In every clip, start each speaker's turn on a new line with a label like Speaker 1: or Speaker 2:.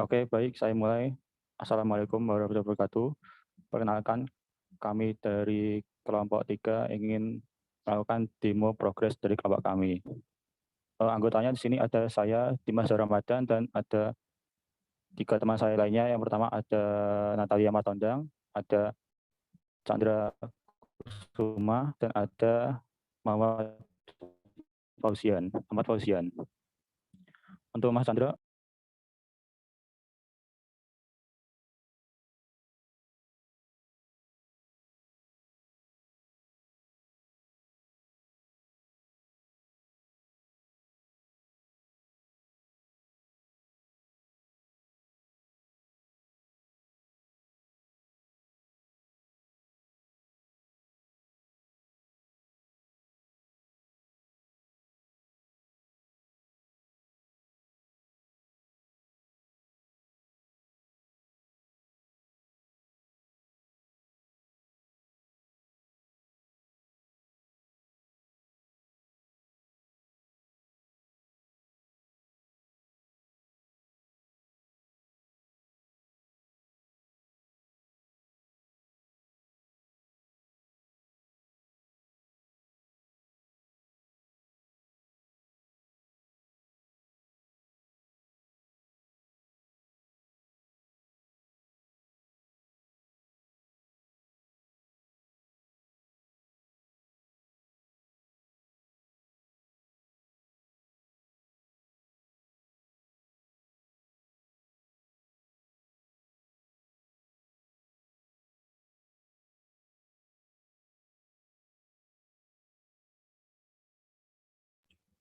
Speaker 1: Oke, baik, saya mulai. Assalamualaikum warahmatullahi wabarakatuh. Perkenalkan, kami dari kelompok 3 ingin melakukan demo progres dari kelompok kami. Anggotanya di sini ada saya, Dimas Ramadan, dan ada 3 teman saya lainnya. Yang pertama ada Natalia Matondang, ada Chandra Suma, dan ada Muhammad Fauzian. Untuk Mas Chandra,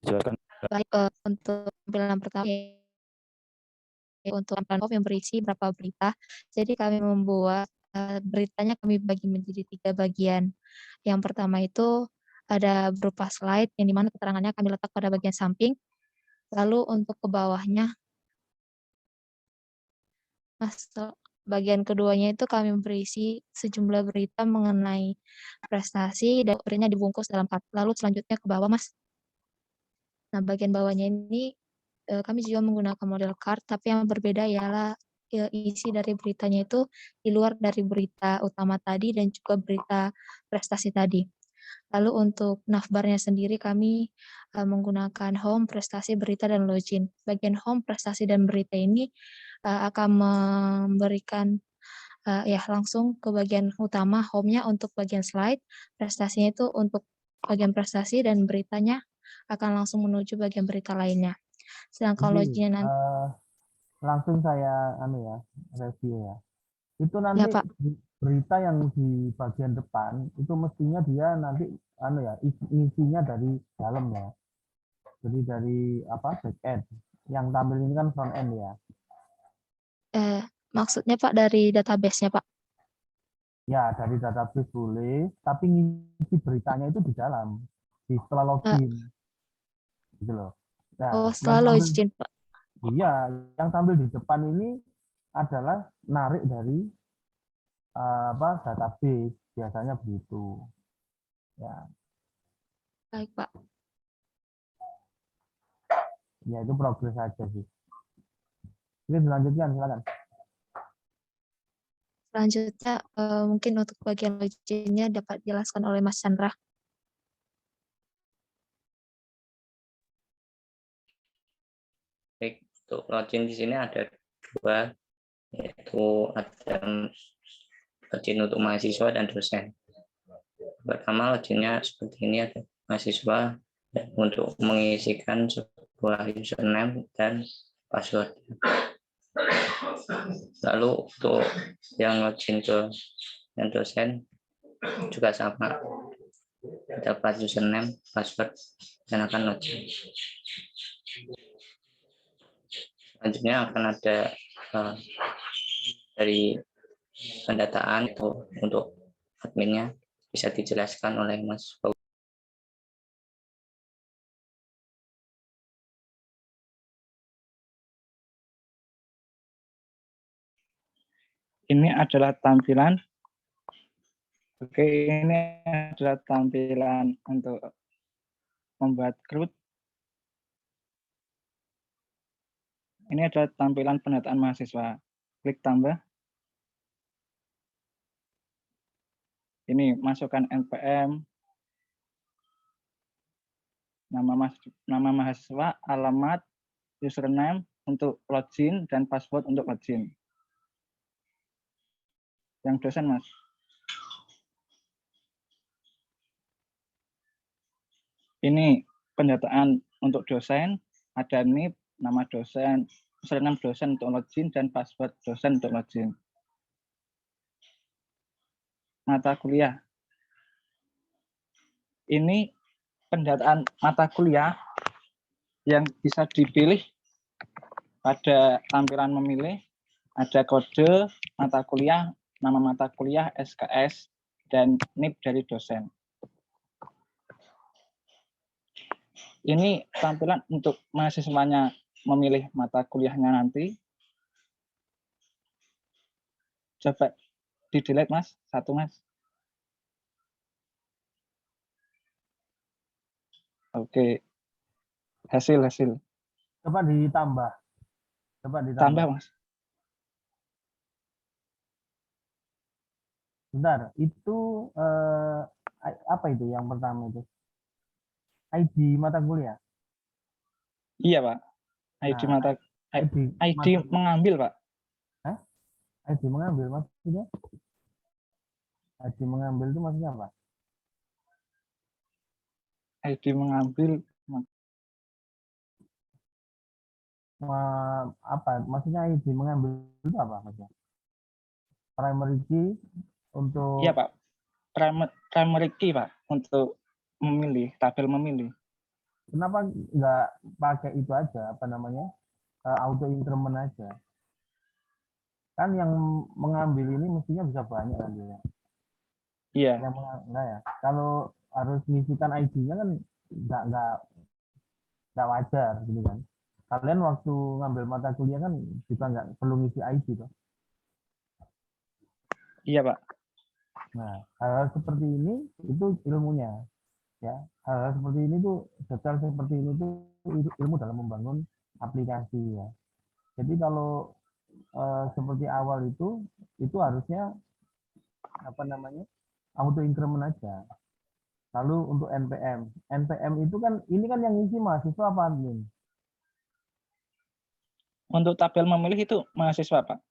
Speaker 1: silakan.
Speaker 2: Baik, untuk tampilan pertama untuk tampilan yang berisi beberapa berita. Jadi kami membuat beritanya kami bagi menjadi 3 bagian. Yang pertama itu ada berupa slide yang di mana keterangannya kami letak pada bagian samping. Lalu untuk ke bawahnya, bagian keduanya itu kami berisi sejumlah berita mengenai prestasi dan beritanya dibungkus dalam kartu. Lalu selanjutnya ke bawah, Mas. Nah, bagian bawahnya ini kami juga menggunakan model card, tapi yang berbeda ialah isi dari beritanya itu di luar dari berita utama tadi dan juga berita prestasi tadi. Lalu untuk navbarnya sendiri kami menggunakan home, prestasi, berita, dan login. Bagian home, prestasi, dan berita ini akan memberikan ya langsung ke bagian utama, home-nya untuk bagian slide, prestasinya itu untuk bagian prestasi, dan beritanya akan langsung menuju bagian berita lainnya. Sedangkan
Speaker 3: Jadi
Speaker 2: loginnya nanti,
Speaker 3: langsung saya review ya. Itu
Speaker 2: ya
Speaker 3: nanti
Speaker 2: Pak.
Speaker 3: berita yang di bagian depan itu mestinya dia nanti isinya dari dalam ya. Jadi dari back end. Yang tampil ini kan front end ya.
Speaker 2: Maksudnya Pak dari database-nya Pak?
Speaker 3: Ya dari database boleh, tapi ngisi beritanya itu di dalam, di setelah
Speaker 2: Eh,
Speaker 3: login gitu loh.
Speaker 2: oh,
Speaker 3: Nah, yang
Speaker 2: setelah
Speaker 3: tampil
Speaker 2: login Pak.
Speaker 3: iya, yang tampil di depan ini adalah narik dari database, biasanya begitu. Ya,
Speaker 2: Baik Pak.
Speaker 3: ya itu progres saja sih. Ini dilanjutkan, silakan.
Speaker 2: Selanjutnya mungkin untuk bagian loginnya dapat dijelaskan oleh Mas Chandra.
Speaker 4: Baik, untuk login di sini ada 2, yaitu ada login untuk mahasiswa dan dosen. Pertama, loginnya seperti ini, ada mahasiswa untuk mengisikan sebuah username dan password. Lalu untuk yang login ke yang dosen juga sama, dapat username, password, dan akan login. Selanjutnya akan ada dari pendataan itu untuk adminnya, bisa dijelaskan oleh Mas Paul.
Speaker 5: Ini adalah tampilan. Oke, ini adalah tampilan untuk membuat grup. Ini adalah tampilan pendataan mahasiswa. Klik tambah. Ini masukkan NPM, nama mahasiswa, alamat, username untuk login, dan password untuk login. Yang dosen, Mas. Ini pendataan untuk dosen, ada NIP, nama dosen, username dosen untuk login, dan password dosen untuk login. Mata kuliah. Ini pendataan mata kuliah yang bisa dipilih pada tampilan memilih, ada kode mata kuliah, nama mata kuliah, SKS, dan NIP dari dosen. Ini tampilan untuk mahasiswanya memilih mata kuliahnya nanti. Coba di-delete, Mas. Satu, Mas. Oke. Hasil.
Speaker 3: Coba ditambah.
Speaker 5: Tambah, Mas.
Speaker 3: Bentar, itu apa itu yang pertama itu? ID mata kuliah.
Speaker 5: Iya, Pak. ID mengambil, Pak.
Speaker 3: Hah? ID mengambil maksudnya? ID mengambil itu maksudnya apa?
Speaker 5: ID mengambil.
Speaker 3: Apa? Maksudnya ID mengambil itu apa maksudnya? Primary key untuk.
Speaker 5: Iya, Pak. Primary key, Pak, untuk memilih, tabel memilih.
Speaker 3: Kenapa nggak pakai itu aja, apa namanya, auto increment aja? Kan yang mengambil ini mestinya bisa banyak kan ya?
Speaker 5: Iya.
Speaker 3: Yang enggak ya? Kalau harus ngisikan ID-nya kan nggak wajar gitu kan? Kalian waktu ngambil mata kuliah kan juga nggak perlu ngisi ID toh?
Speaker 5: Iya, Pak.
Speaker 3: Nah, hal seperti ini itu ilmunya. Ya, hal seperti ini tuh, detail seperti ini tuh ilmu dalam membangun aplikasi ya. Jadi kalau seperti awal itu harusnya apa namanya, auto increment aja. Lalu untuk NPM itu kan ini kan yang ngisi mahasiswa apa admin?
Speaker 5: Untuk tabel memilih itu mahasiswa, Pak.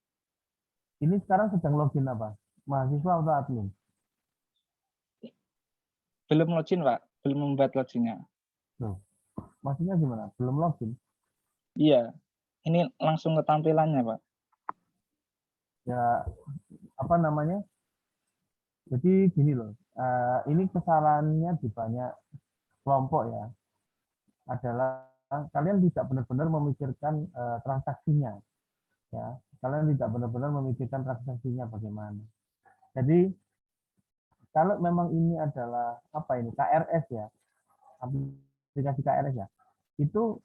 Speaker 3: Ini sekarang sedang login apa? Mahasiswa atau admin?
Speaker 5: Belum login, Pak. Belum membuat loginnya.
Speaker 3: Loh, maksudnya gimana? Belum login?
Speaker 5: Iya. Ini langsung ke tampilannya, Pak.
Speaker 3: Ya, apa namanya? Jadi gini loh, ini kesalahannya di banyak kelompok ya, adalah kalian tidak benar-benar memikirkan transaksinya, ya. Kalian tidak benar-benar memikirkan transaksinya bagaimana. Jadi kalau memang ini adalah apa ini KRS ya, aplikasi KRS ya, itu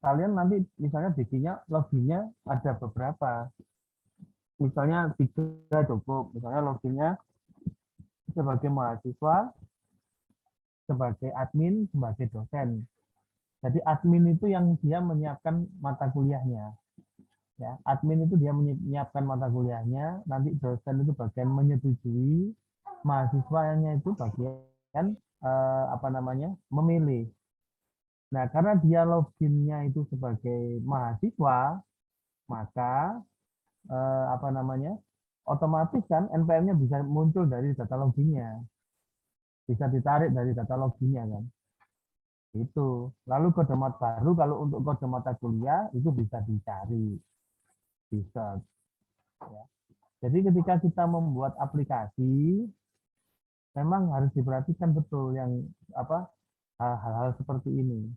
Speaker 3: kalian nanti misalnya bikinnya loginnya ada beberapa, misalnya 3 cukup, misalnya loginnya sebagai mahasiswa, sebagai admin, sebagai dosen. Jadi admin itu yang dia menyiapkan mata kuliahnya. Ya, admin itu dia menyiapkan mata kuliahnya, nanti dosen itu bagian menyetujui, mahasiswanya itu bagian apa namanya, memilih. Nah, karena dia loginnya itu sebagai mahasiswa, maka apa namanya, otomatis kan NPM-nya bisa muncul dari data loginnya, bisa ditarik dari data loginnya kan. Itu. Lalu kode mat baru kalau untuk kode mata kuliah itu bisa dicari, bisa. Ya. Jadi ketika kita membuat aplikasi, memang harus diperhatikan betul yang apa hal-hal seperti ini.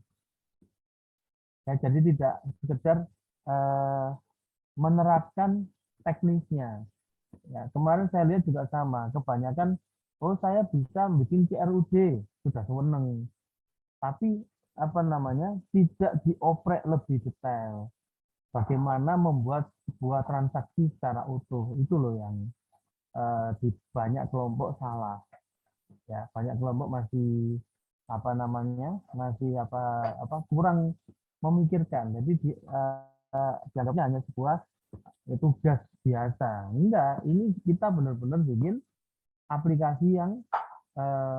Speaker 3: Ya, jadi tidak sekedar menerapkan teknisnya. Ya, kemarin saya lihat juga sama, kebanyakan oh saya bisa bikin CRUD, sudah seneng. Tapi apa namanya, tidak dioprek lebih detail. Bagaimana membuat sebuah transaksi secara utuh, itu loh yang di banyak kelompok salah. Ya, banyak kelompok masih apa namanya, masih apa kurang memikirkan. Jadi dianggapnya hanya sebuah tugas biasa. Enggak, ini kita benar-benar bikin aplikasi yang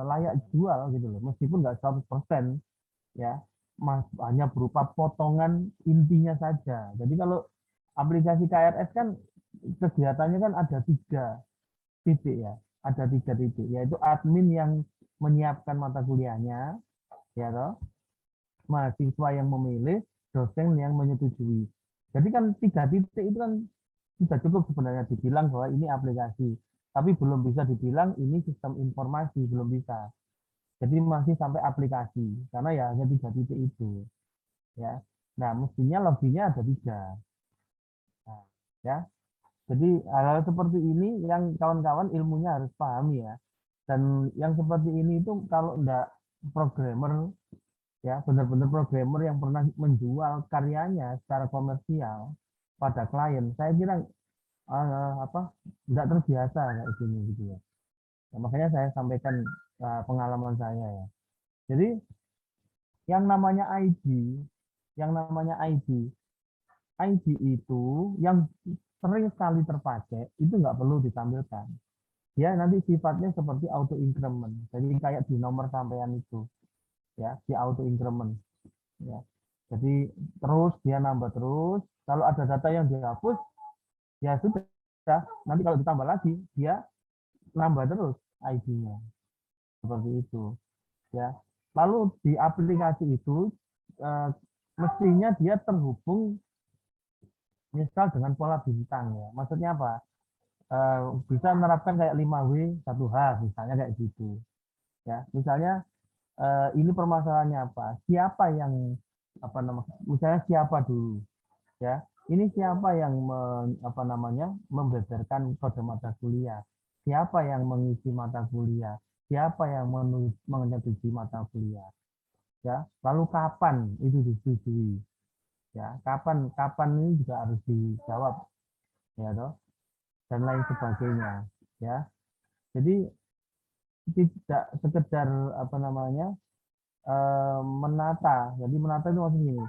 Speaker 3: layak jual gitu loh, meskipun nggak 100% ya, hanya berupa potongan intinya saja. Jadi kalau aplikasi KRS kan kegiatannya kan ada 3 titik ya, ada 3 titik, yaitu admin yang menyiapkan mata kuliahnya, ya toh, mahasiswa yang memilih, dosen yang menyetujui. Jadi kan 3 titik itu kan sudah cukup sebenarnya dibilang bahwa ini aplikasi, tapi belum bisa dibilang ini sistem informasi, belum bisa. Jadi masih sampai aplikasi, karena ya hanya 3 titik itu, ya. Nah, mestinya loginya ada 3. Nah, ya. Jadi hal-hal seperti ini yang kawan-kawan ilmunya harus pahami ya. Dan yang seperti ini itu kalau enggak programmer, ya benar-benar programmer yang pernah menjual karyanya secara komersial pada klien, saya kira enggak terbiasa kayak gini gitu ya. Nah, makanya saya sampaikan pengalaman saya ya. Jadi yang namanya ID, yang namanya ID itu yang sering sekali terpakai itu nggak perlu ditampilkan. Dia nanti sifatnya seperti auto increment. Jadi kayak di nomor sampean itu, ya, di auto increment. Ya. Jadi terus dia nambah terus. Kalau ada data yang dihapus, ya sudah. Nanti kalau ditambah lagi, dia nambah terus ID-nya. Seperti itu. Ya. Lalu di aplikasi itu mestinya dia terhubung misal dengan pola bintang ya. Maksudnya apa? Bisa menerapkan kayak 5W 1H misalnya kayak gitu. Ya, misalnya ini permasalahannya apa? Siapa yang misalnya siapa dulu ya? Ini siapa yang membeberkan kode mata kuliah? Siapa yang mengisi mata kuliah? Siapa yang menyetujui mata kuliah? Ya, lalu kapan itu disetujui? Ya, kapan ini juga harus dijawab, ya toh, dan lain sebagainya, ya. Jadi tidak sekedar menata. Jadi menata itu maksudnya ini.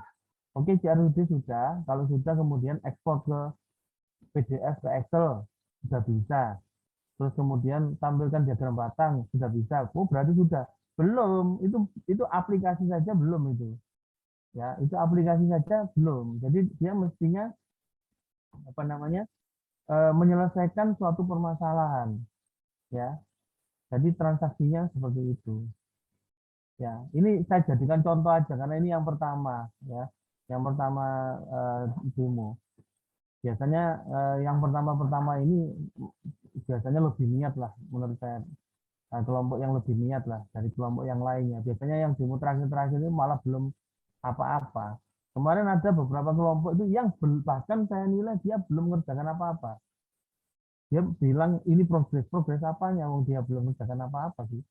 Speaker 3: Oke, CRUD sudah, kalau sudah kemudian ekspor ke PDF ke Excel sudah bisa. Terus kemudian tampilkan diagram batang sudah bisa. Oh, berarti sudah. Belum, itu aplikasi saja belum itu. Ya, itu aplikasi saja belum. Jadi dia mestinya menyelesaikan suatu permasalahan, ya. Jadi transaksinya seperti itu. Ya, ini saya jadikan contoh aja karena ini yang pertama, ya. Yang pertama demo. Biasanya yang pertama-pertama ini biasanya lebih niat lah menurut saya. Kelompok yang lebih niat lah dari kelompok yang lainnya. Biasanya yang demo terakhir-terakhir ini malah belum apa-apa. Kemarin ada beberapa kelompok itu yang bahkan saya nilai dia belum mengerjakan apa-apa. Dia bilang ini progres apanya, dia belum mengerjakan apa-apa sih.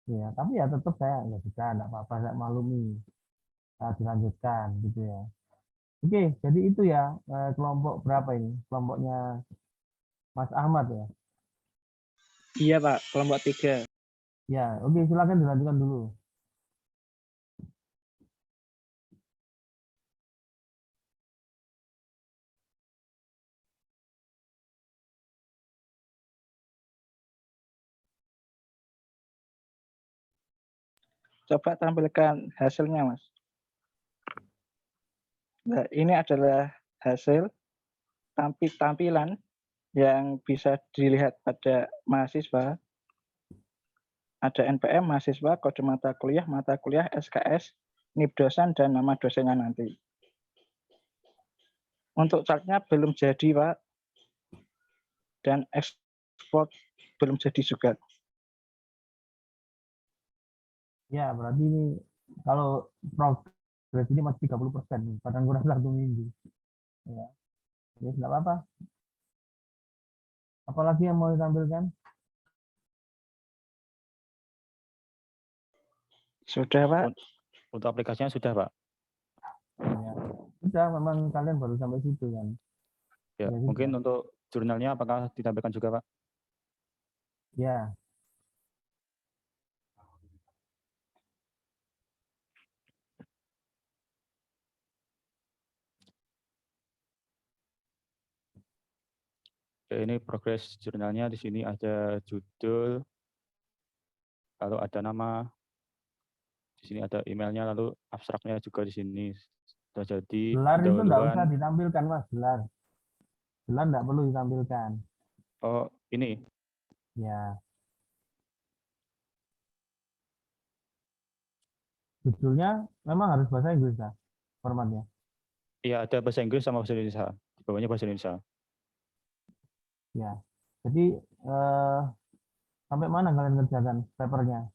Speaker 3: Ya, tapi ya tetap saya ya sudah, enggak apa-apa, saya maklumi, dilanjutkan gitu ya. Oke, jadi itu ya kelompok berapa ini? Kelompoknya Mas Ahmad ya.
Speaker 5: Iya Pak, kelompok 3.
Speaker 3: Ya, oke, silakan dilanjutkan dulu.
Speaker 5: Coba tampilkan hasilnya Mas. Nah, ini adalah hasil tampilan yang bisa dilihat pada mahasiswa. Ada NPM mahasiswa, kode mata kuliah, SKS, NIP dosen, dan nama dosennya nanti. Untuk chartnya belum jadi Pak, dan ekspor belum jadi juga.
Speaker 3: Ya, berarti ini kalau progres ini masih 30% nih, padahal kurang 1 minggu. Ya, ya nggak apa-apa. Apalagi yang mau ditampilkan?
Speaker 5: Sudah Pak?
Speaker 1: Untuk aplikasinya sudah, Pak.
Speaker 3: Ya, sudah, memang kalian baru sampai situ kan.
Speaker 1: Ya,
Speaker 3: Ya,
Speaker 1: mungkin
Speaker 3: sudah.
Speaker 1: untuk jurnalnya apakah ditampilkan juga, Pak?
Speaker 3: Ya,
Speaker 1: Oke, ini progres jurnalnya. Di sini ada judul, lalu ada nama, di sini ada emailnya, lalu abstraknya juga di sini. Sudah jadi
Speaker 3: Gelar itu enggak usah
Speaker 1: pendahuluan.
Speaker 3: ditampilkan, Mas, gelar. Gelar enggak perlu ditampilkan.
Speaker 1: Oh, ini.
Speaker 3: Ya. Judulnya memang harus bahasa Inggris ya, formatnya.
Speaker 1: Iya, ada bahasa Inggris sama bahasa Indonesia. Di bawahnya bahasa Indonesia.
Speaker 3: Ya. Jadi sampai mana kalian kerjakan papernya?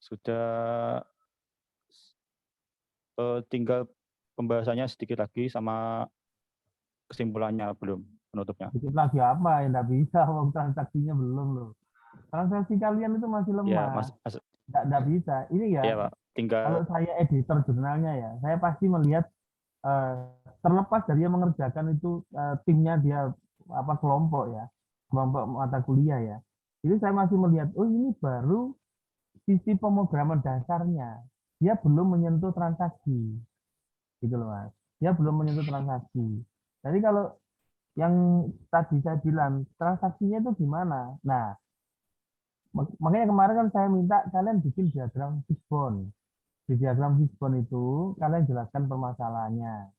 Speaker 1: Sudah tinggal pembahasannya sedikit lagi sama kesimpulannya belum, penutupnya.
Speaker 3: Dikit lagi apa? Ya enggak bisa, wong transaksinya belum loh. Transaksi kalian itu masih
Speaker 1: Ya,
Speaker 3: lemah. Enggak bisa. Ini ya,
Speaker 1: ya Pak. Tinggal
Speaker 3: kalau saya editor jurnalnya ya, saya pasti melihat terlepas dari yang mengerjakan itu timnya dia apa kelompok ya, kelompok mata kuliah ya. Jadi saya masih melihat, oh ini baru sisi pemrograman dasarnya. Dia belum menyentuh transaksi, gitu loh Mas. Dia belum menyentuh transaksi. Jadi kalau yang tadi saya bilang transaksinya itu gimana? Nah, makanya kemarin kan saya minta kalian bikin diagram fishbone. Di diagram fishbone itu kalian jelaskan permasalahannya,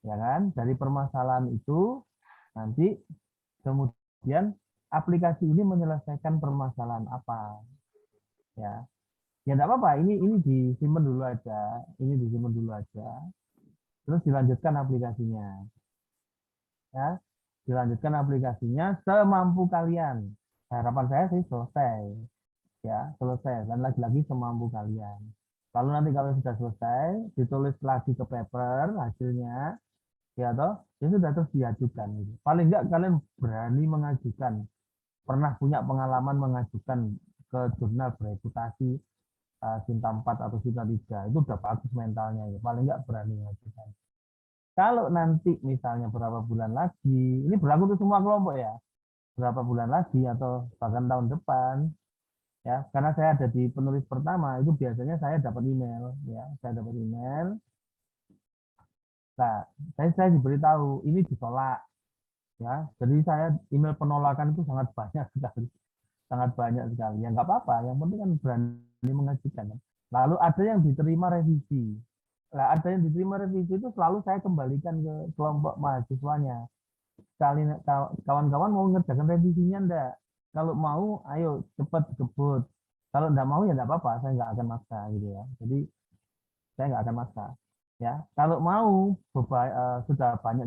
Speaker 3: ya kan? Dari permasalahan itu nanti kemudian aplikasi ini menyelesaikan permasalahan apa, ya? Ya enggak apa-apa, ini disimpan dulu aja, ini disimpan dulu aja. Terus dilanjutkan aplikasinya, ya. Dilanjutkan aplikasinya semampu kalian. Harapan saya sih selesai, ya, selesai. Dan lagi-lagi semampu kalian. Lalu nanti kalau sudah selesai, ditulis lagi ke paper hasilnya, ya toh, ya sudah terus diajukan. Gitu. Paling enggak kalian berani mengajukan, pernah punya pengalaman mengajukan ke jurnal bereputasi Sinta 4 atau Sinta 3, itu udah bagus mentalnya. Ya. Paling enggak berani mengajukan. Kalau nanti misalnya berapa bulan lagi, ini berlaku untuk semua kelompok ya, berapa bulan lagi atau bahkan tahun depan, ya karena saya ada di penulis pertama itu biasanya saya dapat email, ya saya dapat email. Nah, saya diberitahu ini ditolak, ya. Jadi saya email penolakan itu sangat banyak sekali, sangat banyak sekali. Ya nggak apa-apa, yang penting kan berani mengajukan. Lalu ada yang diterima revisi. Nah, ada yang diterima revisi itu selalu saya kembalikan ke kelompok mahasiswanya. Kawan-kawan mau ngerjakan revisinya enggak? Kalau mau, ayo cepat kebut. Kalau enggak mau ya enggak apa-apa, saya enggak akan maksa gitu ya. Jadi saya enggak akan maksa. Ya, kalau mau sudah banyak